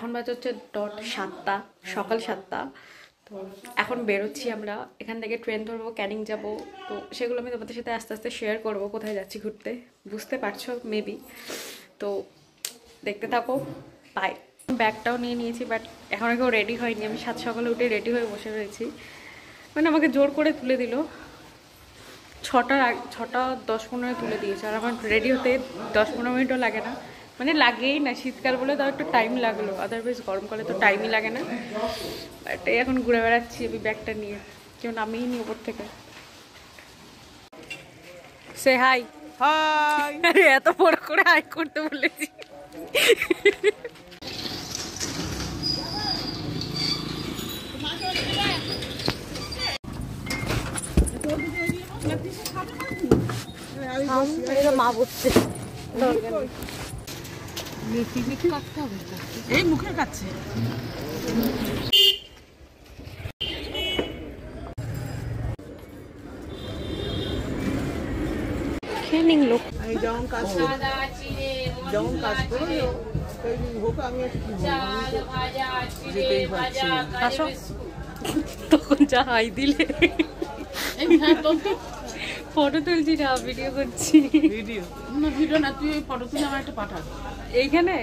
এখন বাজে হচ্ছে ডট 7টা, সকাল 7টা। তো এখন বেরোচ্ছি আমরা এখান থেকে, ট্রেন ধরবো, ক্যানিং যাব। তো সেগুলো আমি তোমাদের সাথে আস্তে আস্তে শেয়ার করবো, কোথায় যাচ্ছি ঘুরতে, বুঝতে পারছো মেবি। তো দেখতে থাকো, বাই। ব্যাগটাও নিয়ে নিয়েছি, বাট এখন কেউ রেডি হয়নি। আমি 7 সকালে উঠে রেডি হয়ে বসে রয়েছি, মানে আমাকে জোর করে তুলে দিল। 6টা 10-15 তুলে দিয়েছে, আর আমার রেডি হতে 10-15 মিনিটও লাগে না, মানে লাগেই না। শীতকাল বলে তাও একটু টাইম লাগলো, আদারওয়াইজ গরমকালে তো টাইমই লাগে না। বাট এখন ঘুরে বেড়াচ্ছি আমি ব্যাগটা নিয়ে, কেউ নামিয়ে নি ওপর থেকে। সে হাই। হাই। আরে এত বড় করে হাই করতে বলেছি। মা বসছে, এই মুখে কাটছে। ক্যানিং লোক যেমন কাজ করো হোক, আমি যেতেই পারছি। আসো, তখন যা হাই দিলে। ফটো তুলছি না, ভিডিও করছি। ভিডিও না, তুই ফটো তুলে আমার একটা পাঠা এইখানে।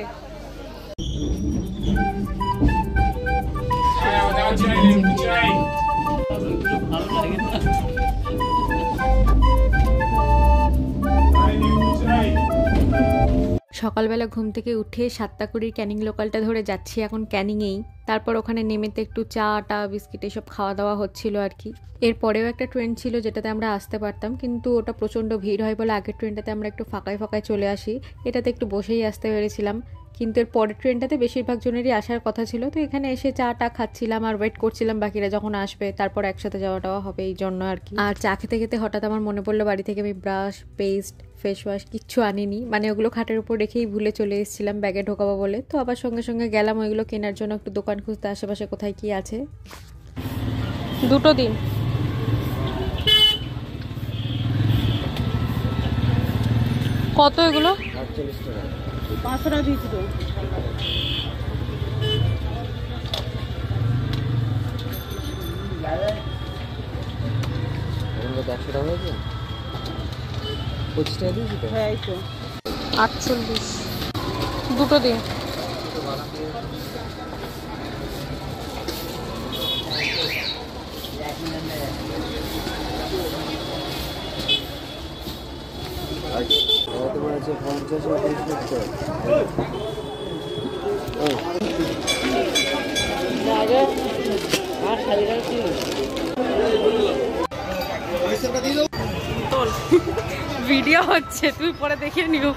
সকালবেলা ঘুম থেকে উঠে 7টা-20 ক্যানিং লোকালটা ধরে যাচ্ছি এখন ক্যানিংয়েই। তারপর ওখানে নেমেতে একটু চা টা বিস্কিট এসব খাওয়া দাওয়া হচ্ছিল আর কি। এরপরেও একটা ট্রেন ছিল যেটাতে আমরা আসতে পারতাম, কিন্তু ওটা প্রচণ্ড ভিড় হয় বলে আগের ট্রেনটাতে আমরা একটু ফাঁকায় ফাঁকায় চলে আসি। এটাতে একটু বসেই আসতে পেরেছিলাম, কিন্তু এর পরের ট্রেনটাতে বেশিরভাগ জনেরই আসার কথা ছিল। তো এখানে এসে চা টা খাচ্ছিলাম আর ওয়েট করছিলাম বাকিরা যখন আসবে, তারপর একসাথে যাওয়াটাও হবে এই জন্য আর কি। আর চা খেতে খেতে হঠাৎ আমার মনে পড়লো বাড়ি থেকে আমি ব্রাশ, পেস্ট, ফেস ওয়াশ কিচ্ছু আনিনি, মানে ওগুলো খাটের উপর রেখেই ভুলে চলে এসেছিলাম ব্যাগে ঢোকাবো বলে। তো আবার সঙ্গে সঙ্গে গেলাম ওইগুলো কেনার জন্য, একটু দোকান খুঁজতে আশেপাশে কোথায় কি আছে। 2 দিন কত এগুলো? 48 টাকা। 5 টাকা দিয়েছি তো। এখন 100 টাকা হয়েছে, 25 টাকা দিয়েছি তো। হ্যাঁ, এই তো 48, 2 দিন। তোমার আছে 50 ভিডিও হচ্ছে, তুই পরে দেখে নিও।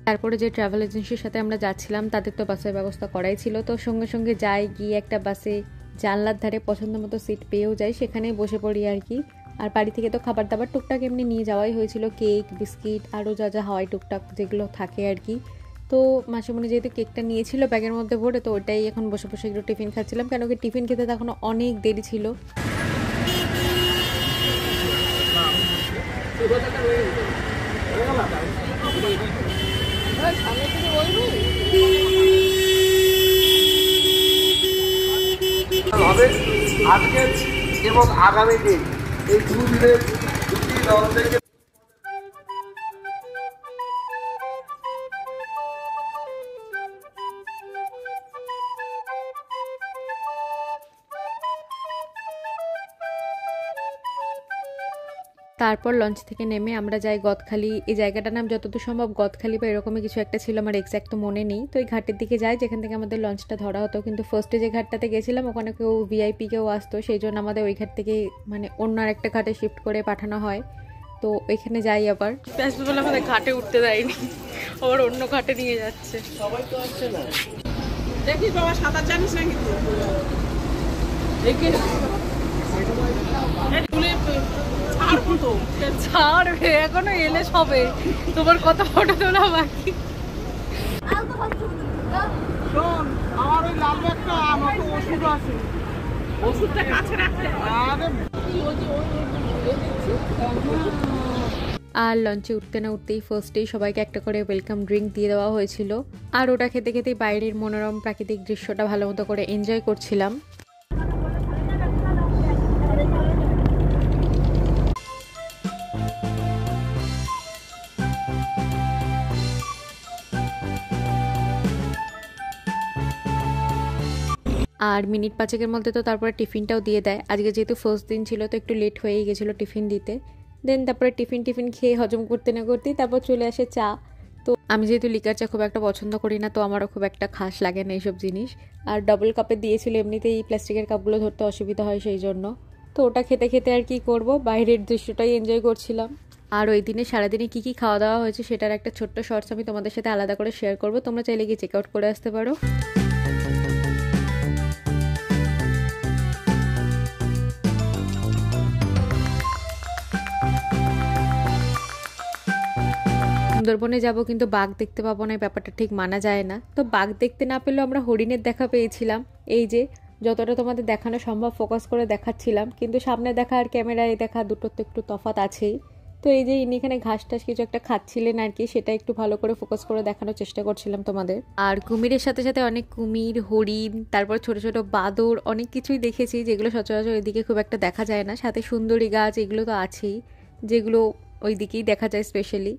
তারপরে যে ট্রাভেল এজেন্সির সাথে আমরা যাচ্ছিলাম তাদের তো বাসের ব্যবস্থা করাই ছিল। তো সঙ্গে সঙ্গে যাই, গিয়ে একটা বাসে জানলার ধারে পছন্দ মতো সিট পেয়েও যাই, সেখানেই বসে পড়ি আর কি। আর বাড়ি থেকে তো খাবার দাবার টুকটাক এমনি নিয়ে যাওয়াই হয়েছিল, কেক, বিস্কিট, আরও যা যা হয় টুকটাক যেগুলো থাকে আর কি। তো মাসিমণি যেহেতু কেকটা নিয়েছিল ব্যাগের মধ্যে ভরে, তো ওটাই এখন বসে বসে একটু টিফিন খাচ্ছিলাম, কেন কি টিফিন খেতে তখনও অনেক দেরি ছিল। আজকে এবং আগামী দিন এই 2 দিনের দুটি দল থেকে তারপর লঞ্চ থেকে নেমে আমরা যাই গদখালি। এই জায়গাটার নাম যতদূর সম্ভব গদখালি বা এরকমই কিছু একটা ছিল, আমার এক্স্যাক্ট তো মনে নেই। তো এই ঘাটের দিকে যাই যেখান থেকে আমাদের লঞ্চটা ধরা হতো, কিন্তু ফার্স্টে যে ঘাটটাতে গেছিলাম ওখানে কেউ ভিআইপি কেউ আসতো, সেই জন্য আমাদের ওই ঘাট থেকে মানে অন্য আরেকটা ঘাটে শিফট করে পাঠানো হয়। তো ওইখানে যাই আবার। ব্যস্ত বলে আমাদের ঘাটে উঠতে দেয়নি, আবার অন্য ঘাটে নিয়ে যাচ্ছে। সবাই তো আসছে না। দেখিস বাবা, সাঁতার জানিস না কিন্তু ছাড়বে, এখনো এলে সবে, তোমার কত ফটো তোলা বাকি। শোন, আমার ওই লাল ব্যাগটা আমার তো ওষুধ আছে, ওষুধটা কাছে রাখতে। আরে আর লঞ্চে উঠতে না উঠতেই ফার্স্টেই সবাইকে একটা করে ওয়েলকাম ড্রিঙ্ক দিয়ে দেওয়া হয়েছিল। আর ওটা খেতে খেতেই বাইরের মনোরম প্রাকৃতিক দৃশ্যটা ভালো মতো করে এনজয় করছিলাম। আর মিনিট 5-এর মধ্যে তো তারপরে টিফিনটাও দিয়ে দেয়। আজকে যেহেতু ফার্স্ট দিন ছিল তো একটু লেট হয়েই গেছিলো টিফিন দিতে। দেন তারপরে টিফিন খেয়ে হজম করতে না করতেই তারপর চলে আসে চা। তো আমি যেহেতু লিকার চা খুব একটা পছন্দ করি না, তো আমারও খুব একটা খাস লাগে না এইসব জিনিস। আর ডাবল কাপে দিয়েছিল, এমনিতেই এই প্লাস্টিকের কাপগুলো ধরতে অসুবিধা হয় সেই জন্য। তো ওটা খেতে খেতে আর কি করব, বাইরের দৃশ্যটাই এনজয় করছিলাম। আর ওই দিনে সারাদিনে কী কী খাওয়া দাওয়া হয়েছে সেটার একটা ছোট্ট শর্টস আমি তোমাদের সাথে আলাদা করে শেয়ার করব, তোমরা চাইলে গিয়ে চেক আউট করে আসতে পারো। সুন্দরবনে যাব কিন্তু বাঘ দেখতে পাবো না, এই ব্যাপারটা ঠিক মানা যায় না। তো বাঘ দেখতে না পেলেও আমরা হরিণের দেখা পেয়েছিলাম। এই যে যতটা তোমাদের দেখানো সম্ভব ফোকাস করে দেখাচ্ছিলাম, কিন্তু সামনে দেখা আর ক্যামেরায় দেখা দুটোর তো একটু তফাৎ আছেই। তো এই যে ইনি এখানে ঘাস টাস কিছু একটা খাচ্ছিলেন আর কি, সেটা একটু ভালো করে ফোকাস করে দেখানোর চেষ্টা করছিলাম তোমাদের। আর কুমিরের সাথে সাথে অনেক কুমির, হরিণ, তারপর ছোট ছোট বাদর, অনেক কিছুই দেখেছি যেগুলো সচরাচর ওইদিকে খুব একটা দেখা যায় না। সাথে সুন্দরী গাছ এগুলো তো আছেই, যেগুলো ওইদিকেই দেখা যায় স্পেশালি।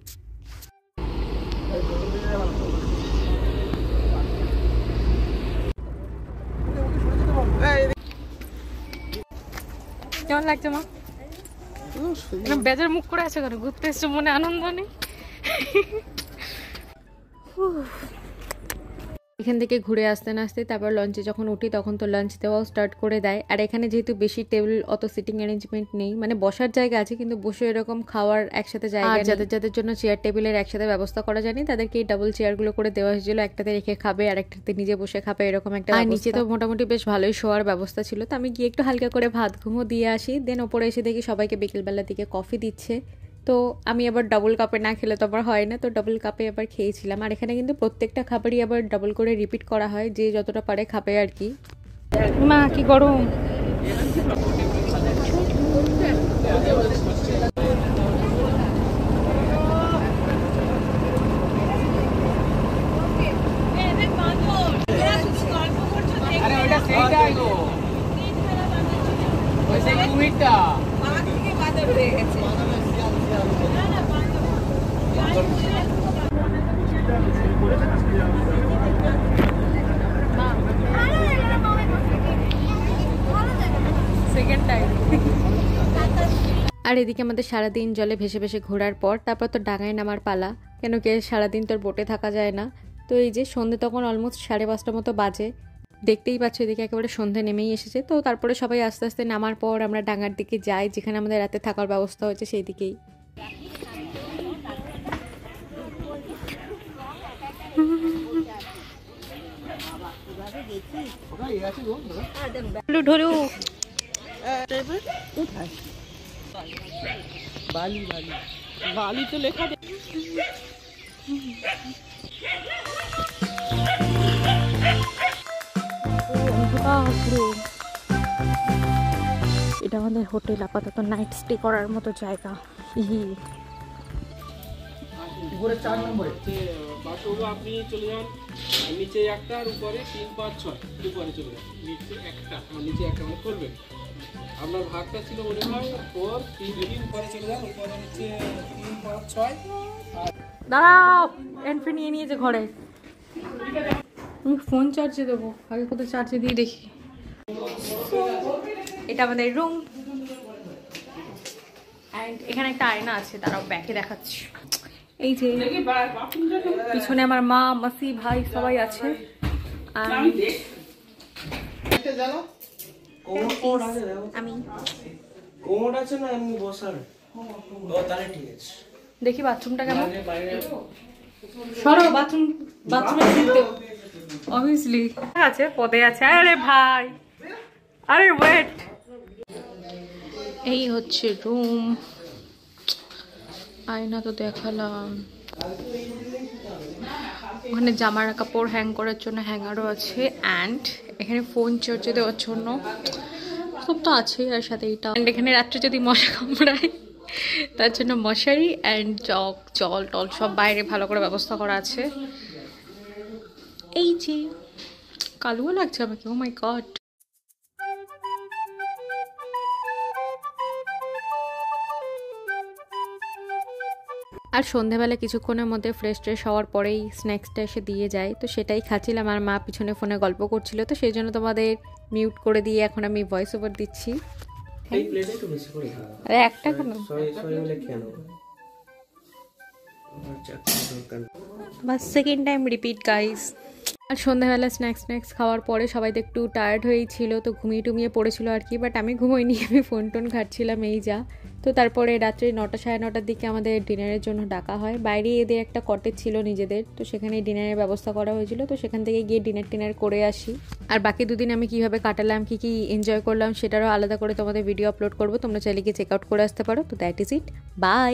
কেমন লাগছে মা? বেজার মুখ করে আছে কেন? ঘুরতে এসছো, মনে আনন্দ নেই? এখান থেকে ঘুরে আসতে না আসতে তারপর লঞ্চে যখন উঠি তখন তো লাঞ্চ দেওয়াও স্টার্ট করে দেয়। আর এখানে যেহেতু বেশি টেবিল অত সিটিং অ্যারেঞ্জমেন্ট নেই, মানে বসার জায়গা আছে কিন্তু বসে এরকম খাওয়ার একসাথে জায়গা, আর যাদের জন্য চেয়ার টেবিলের একসাথে ব্যবস্থা করা যায়নি তাদেরকে এই ডাবল চেয়ারগুলো করে দেওয়া হয়েছিল, একটাতে রেখে খাবে আর একটাতে নিজে বসে খাবে এরকম একটা। আর নিচে তো মোটামুটি বেশ ভালোই শোয়ার ব্যবস্থা ছিল। তো আমি গিয়ে একটু হালকা করে ভাত ঘুমো দিয়ে আসি। দেন ওপরে এসে দেখি সবাইকে বিকেলবেলার দিকে কফি দিচ্ছে। তো আমি আবার ডাবল কাপে না খেলে তো আবার হয় না, তো ডাবল কাপে আবার খেয়েছিলাম। আর এখানে কিন্তু প্রত্যেকটা খাবারই আবার ডাবল করে রিপিট করা হয়, যে যতটা পারে খাবে আর কি। মা কি গরম! আর এদিকে আমাদের সারাদিন জলে ভেসে ভেসে ঘোরার পর তারপর তো ডাঙায় নামার পালা, কেন কি সারাদিন তোর বোটে থাকা যায় না। তো এই যে সন্ধে তখন অলমোস্ট 5:30 মতো বাজে, দেখতেই পাচ্ছ এদিকে একেবারে সন্ধে নেমেই এসেছে। তো তারপরে সবাই আস্তে আস্তে নামার পর আমরা ডাঙার দিকে যাই, যেখানে আমাদের রাতে থাকার ব্যবস্থা হয়েছে সেই দিকেই। বালি তো লেখা এটা আমাদের হোটেল, আপাতত নাইট স্টে করার মতো জায়গা। আপনি চলে যান নিচে একটা, আর উপরে 3, 5, 6 উপরে চলে যান। নিচে একটা মানে করবেন। আপনার ভাগটা ছিল মনে হয় 4, 3 উপরে চলে যান, উপরে নিচে 3, 5, 6। দাঁড়াও, এন্ট্রি নিয়ে নিয়েছে ঘরে। আমি ফোন চার্জে দেবো, আগে কোথায় চার্জে দিয়ে দেখি। এটা আমাদের রুম, অ্যান্ড এখানে একটা আয়না আছে, তারাও ব্যাকে দেখাচ্ছি। এই যে পিছনে আমার মা, মাসি, ভাই সবাই আছে। আমি কোমর আছে না এমনি বসার? ও তাহলে ঠিক আছে। দেখি বাথরুমটা কেমন। সরো, বাথরুমে ঢুকতে অবভিয়াসলি আছে, পদে আছে। আরে ভাই, আরে ওয়েট, এই হচ্ছে রুম। আয়না তো দেখালাম, ওখানে জামার কাপড় হ্যাং করার জন্য হ্যাঙ্গারও আছে, অ্যান্ড এখানে ফোন চার্জে দেওয়ার জন্য সব তো আছেই, আর সাথে এইটা। অ্যান্ড এখানে রাত্রে যদি মশা কামড়ায় তার জন্য মশারি অ্যান্ড জগ জল টল সব বাইরে ভালো করে ব্যবস্থা করা আছে। এই যে কালুও লাগছে আমাকে, ও মাই গড। আর সন্ধেবেলা কিছুক্ষণের মধ্যে ফ্রেশ ট্রেশ হওয়ার পরেই স্ন্যাক্সটা এসে দিয়ে যায়, তো সেটাই খাচ্ছিলাম। আর মা পিছনে ফোনে গল্প করছিল, তো সেই জন্য তোমাদের মিউট করে দিয়ে এখন আমি ভয়েস ওভার দিচ্ছি। এই প্লেটে একটু বেশি করে খাও। আরে একটা কেন, সরি বলে কেন? আচ্ছা বাস সেকেন্ড টাইম রিপিট গাইস। আর সন্ধ্যাবেলা স্ন্যাক্স খাওয়ার পরে সবাই তো একটু টায়ার্ড হয়েই ছিল, তো ঘুমিয়ে পড়েছিল আর কি। বাট আমি ঘুমোইনি, আমি ফোন টোন ঘাটছিলাম এই যা। তো তারপরে রাত্রে 9টা সাড়ে 9টার দিকে আমাদের ডিনারের জন্য ডাকা হয়। বাইরে এদের একটা কটেজ ছিল নিজেদের, তো সেখানে ডিনারের ব্যবস্থা করা হয়েছিল, তো সেখান থেকে গিয়ে ডিনার করে আসি। আর বাকি দুদিন আমি কিভাবে কাটালাম, কি এনজয় করলাম সেটারও আলাদা করে তোমাদের ভিডিও আপলোড করবো, তোমরা চাইলে গিয়ে চেক আউট করে আসতে পারো। তো দ্যাট ইজ ইট, বাই।